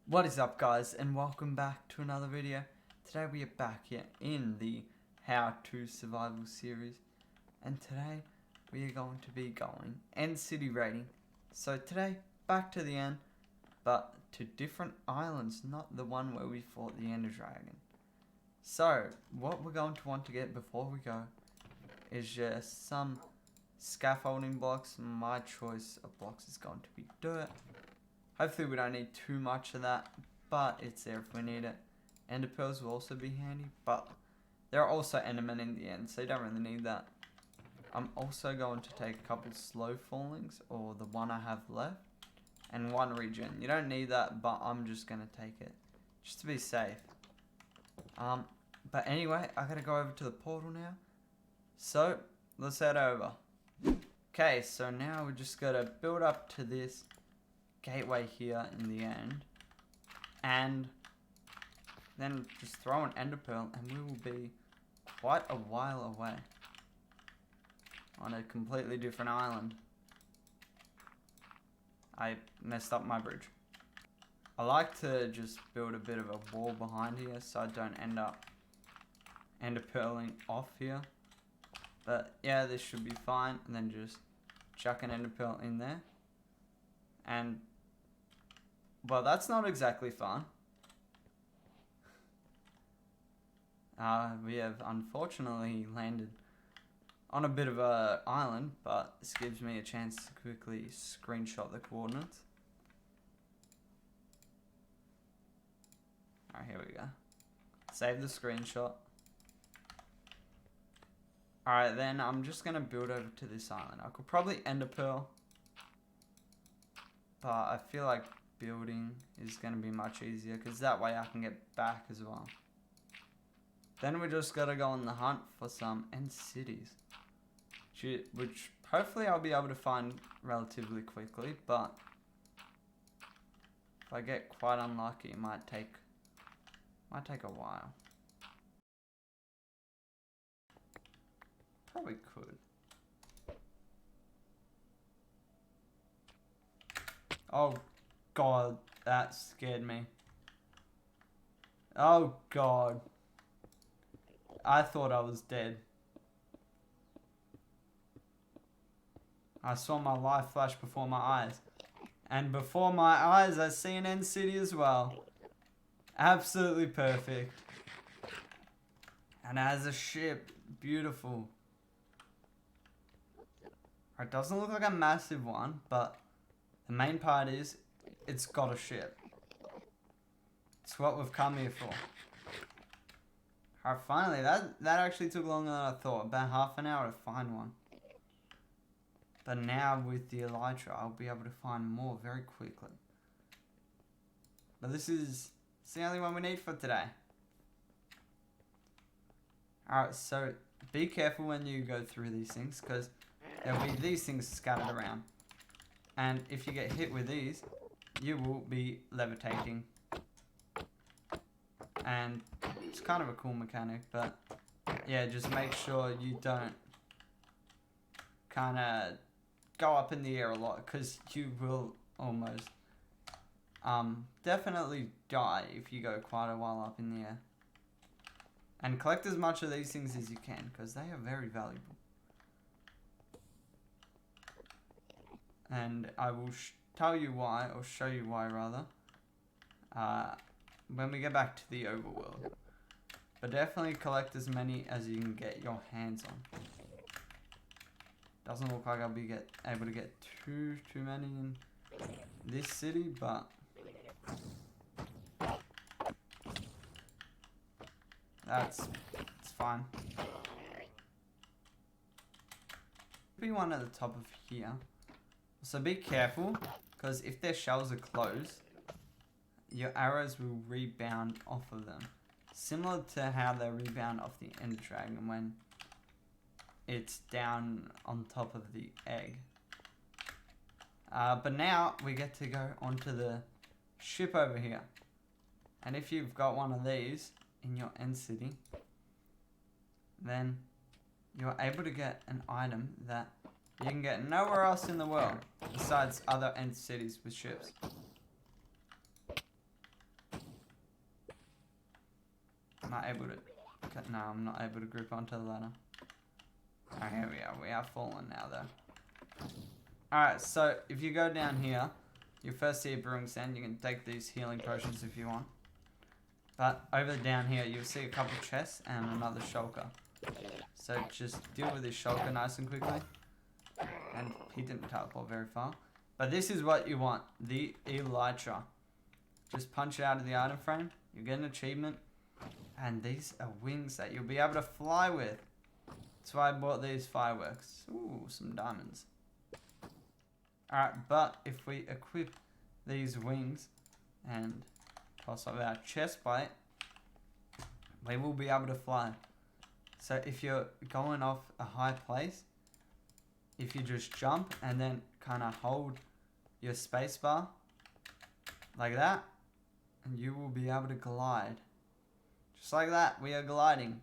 What is up, guys, and welcome back to another video. Today we are back here in the How to Survival series, and today we are going to be going end city raiding. So today, back to the end, but to different islands, not the one where we fought the Ender Dragon. So what we're going to want to get before we go is just some scaffolding blocks. My choice of blocks is going to be dirt. Hopefully we don't need too much of that, but it's there if we need it. Ender pearls will also be handy, but there are also endermen in the end, so you don't really need that. I'm also going to take a couple slow fallings, or the one I have left, and one regen. You don't need that, but I'm just going to take it, just to be safe. But anyway, I gotta go over to the portal now. So, let's head over. Okay, so now we just gotta build up to this gateway here in the end, and then just throw an ender pearl and we will be quite a while away on a completely different island. I messed up my bridge. I like to just build a bit of a wall behind here so I don't end up ender pearling off here, but yeah, this should be fine. And then just chuck an ender pearl in there, and well, that's not exactly fun. We have unfortunately landed on a bit of a island, but this gives me a chance to quickly screenshot the coordinates. Alright, here we go. Save the screenshot. Alright, then I'm just going to build over to this island. I could probably ender pearl, but I feel like building is going to be much easier, because that way I can get back as well. Then we just got to go on the hunt for some end cities, which hopefully I'll be able to find relatively quickly, but if I get quite unlucky, it might take a while. Probably could. Oh God, that scared me. Oh God. I thought I was dead. I saw my life flash before my eyes. And before my eyes, I see an end city as well. Absolutely perfect. And it has a ship. Beautiful. It doesn't look like a massive one, but the main part is it's got a ship. It's what we've come here for. Alright, finally, that actually took longer than I thought. About half an hour to find one. But now with the Elytra, I'll be able to find more very quickly. But this is the only one we need for today. Alright, so be careful when you go through these things, because there'll be these things scattered around. And if you get hit with these, you will be levitating. And it's kind of a cool mechanic, but yeah, just make sure you don't kind of go up in the air a lot, because you will almost definitely die if you go quite a while up in the air. And collect as much of these things as you can, because they are very valuable. And I will tell you why, or show you why rather, when we get back to the overworld. But definitely collect as many as you can get your hands on. Doesn't look like I'll be able to get too many in this city, but it's fine. Be one at the top of here. So be careful, because if their shells are closed, your arrows will rebound off of them. Similar to how they rebound off the Ender Dragon when it's down on top of the egg. But now we get to go onto the ship over here. And if you've got one of these in your end city, then you're able to get an item that you can get nowhere else in the world besides other end cities with ships. I able to... No, I'm not able to grip onto the ladder. Oh, here we are. We are falling now, though. Alright, so if you go down here, you first see a brewing stand. You can take these healing potions if you want. But over down here, you'll see a couple chests and another shulker. So just deal with this shulker nice and quickly. And he didn't teleport very far. But this is what you want. The Elytra. Just punch it out of the item frame. You get an achievement. And these are wings that you'll be able to fly with. That's why I bought these fireworks. Ooh, some diamonds. Alright, but if we equip these wings and toss off our chest plate, we will be able to fly. So if you're going off a high place, if you just jump and then kind of hold your spacebar like that, and you will be able to glide. Just like that, we are gliding.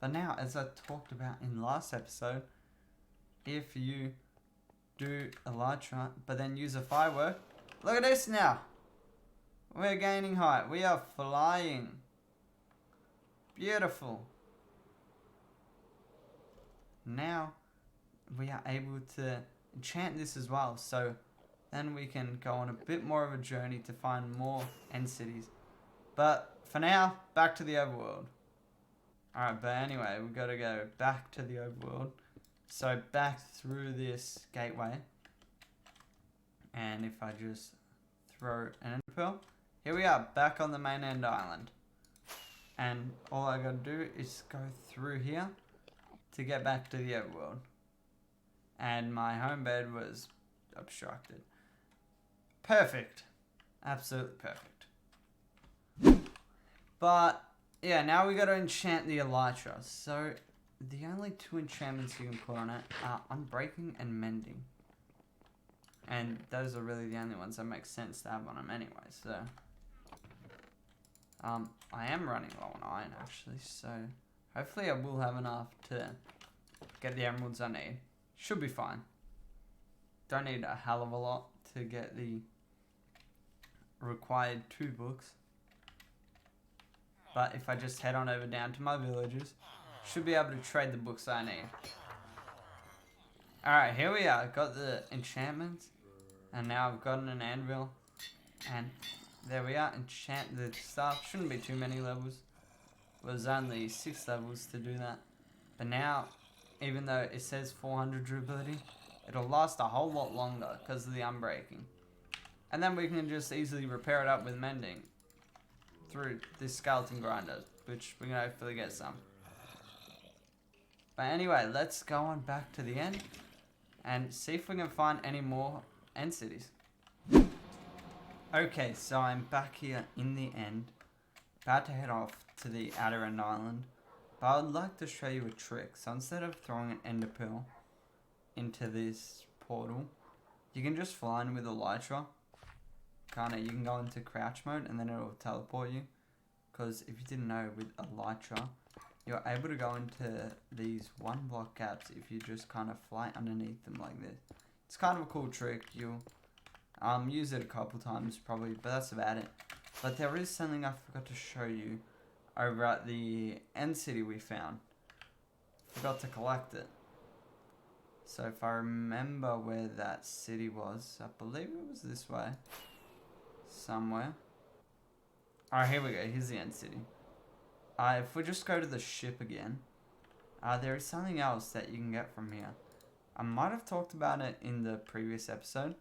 But now, as I talked about in last episode, if you do Elytra, but then use a firework, look at this now. We're gaining height. We are flying. Beautiful. Now, we are able to enchant this as well. So, then we can go on a bit more of a journey to find more end cities. But, for now, back to the overworld. Alright, but anyway, we've got to go back to the overworld. So, back through this gateway. And if I just throw an ender pearl, here we are, back on the main end island. And all I got to do is go through here to get back to the overworld. And my home bed was obstructed. Perfect. Absolutely perfect. But, yeah, now we got to enchant the Elytra. So, the only two enchantments you can put on it are Unbreaking and Mending. And those are really the only ones that make sense to have on them anyway, so... I am running low on iron, actually, so... Hopefully I will have enough to get the emeralds I need. Should be fine. Don't need a hell of a lot to get the required 2 books. But if I just head on over down to my villagers, should be able to trade the books I need. Alright, here we are. Got the enchantments. And now I've gotten an anvil. And there we are. Enchant the stuff. Shouldn't be too many levels. It was only 6 levels to do that. But now, even though it says 400 durability, it'll last a whole lot longer because of the unbreaking. And then we can just easily repair it up with mending through this skeleton grinder, which we can hopefully get some. But anyway, let's go on back to the end and see if we can find any more end cities. Okay, so I'm back here in the end, about to head off to the outer end island, but I would like to show you a trick. So instead of throwing an ender pearl into this portal, you can just fly in with Elytra. You can go into crouch mode and then it'll teleport you. Because if you didn't know, with Elytra, you're able to go into these 1 block gaps if you just kind of fly underneath them like this. It's kind of a cool trick. You'll use it a couple times probably, but that's about it. But there is something I forgot to show you over at the end city we found. Forgot to collect it. So if I remember where that city was, I believe it was this way. Somewhere. Alright, here we go. Here's the end city. If we just go to the ship again, there is something else that you can get from here. I might have talked about it in the previous episode,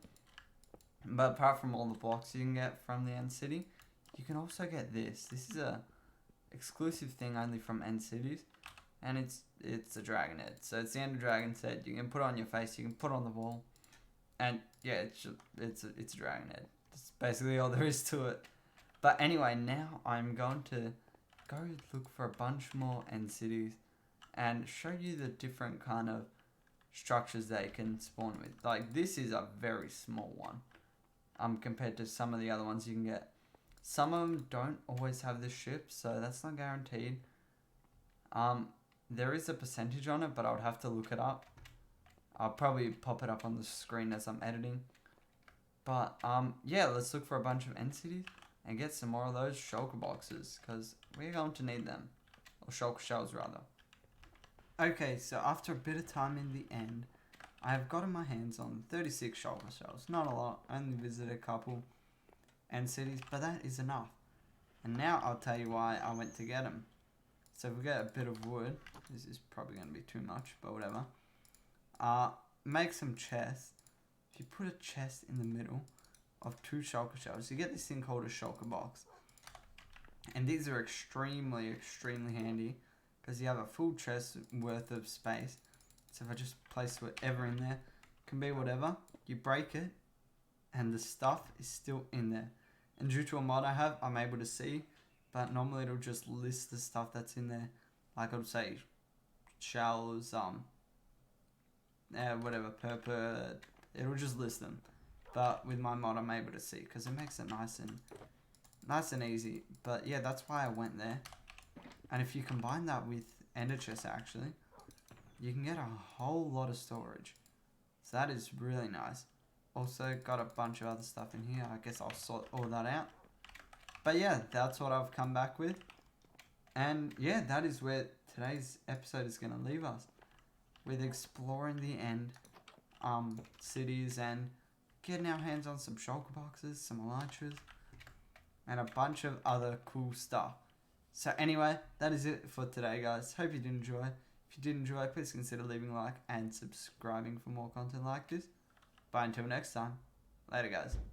but apart from all the blocks you can get from the end city, you can also get this. This is a exclusive thing only from end cities, and it's a dragon head. So it's the Ender Dragon head. You can put it on your face. You can put it on the wall, and yeah, it's a dragon head. That's basically all there is to it. But anyway, now I'm going to go look for a bunch more end cities and show you the different kind of structures they can spawn with. Like, this is a very small one compared to some of the other ones you can get. Some of them don't always have the ship, so that's not guaranteed. There is a percentage on it, but I would have to look it up. I'll probably pop it up on the screen as I'm editing. But yeah, let's look for a bunch of end cities and get some more of those shulker boxes, because we're going to need them. or shulker shells rather. Okay, so after a bit of time in the end, I have gotten my hands on 36 shulker shells. Not a lot, only visited a couple end cities, but that is enough. And now I'll tell you why I went to get them. So if we get a bit of wood, this is probably going to be too much, but whatever. Make some chests. If you put a chest in the middle of 2 shulker shells, you get this thing called a shulker box. And these are extremely, extremely handy because you have a full chest worth of space. So if I just place whatever in there, can be whatever, you break it and the stuff is still in there. And due to a mod I have, I'm able to see, but normally it'll just list the stuff that's in there. Like it'll say shells, whatever, purple, it'll just list them. But with my mod I'm able to see because it makes it nice and easy. But yeah, that's why I went there. And if you combine that with ender chests actually, you can get a whole lot of storage. So that is really nice. Also got a bunch of other stuff in here. I guess I'll sort all that out. But yeah, that's what I've come back with. And yeah, that is where today's episode is going to leave us. With exploring the end cities and getting our hands on some shulker boxes, some elytras, and a bunch of other cool stuff. So anyway, that is it for today, guys. Hope you did enjoy. If you did enjoy, please consider leaving a like and subscribing for more content like this. But until next time, later guys.